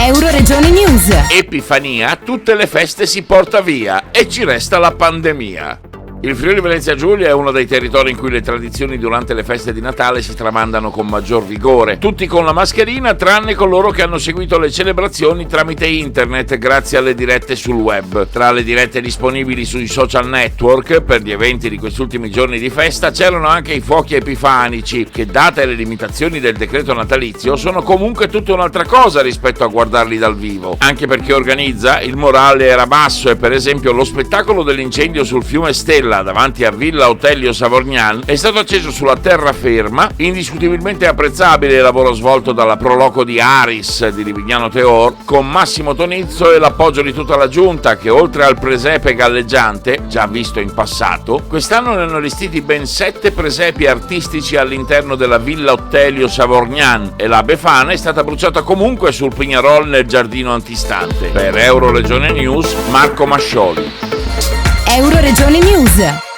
Euroregione News. Epifania, tutte le feste si porta via e ci resta la pandemia. Il Friuli Venezia Giulia è uno dei territori in cui le tradizioni durante le feste di Natale si tramandano con maggior vigore. Tutti con la mascherina, tranne coloro che hanno seguito le celebrazioni tramite internet grazie alle dirette sul web. Tra le dirette disponibili sui social network per gli eventi di questi ultimi giorni di festa c'erano anche i fuochi epifanici, che date le limitazioni del decreto natalizio sono comunque tutta un'altra cosa rispetto a guardarli dal vivo. Anche per chi organizza il morale era basso e per esempio lo spettacolo dell'incendio sul fiume Stella davanti a Villa Otelio Savorgnan è stato acceso sulla terraferma. Indiscutibilmente apprezzabile il lavoro svolto dalla Proloco di Aris di Livignano Teor con Massimo Tonizzo e l'appoggio di tutta la giunta, che oltre al presepe galleggiante già visto in passato, quest'anno ne hanno allestiti ben 7 presepi artistici all'interno della Villa Otelio Savorgnan e la Befana è stata bruciata comunque sul Pignarol nel giardino antistante. Per Euroregione News, Marco Mascioli. Euroregione News.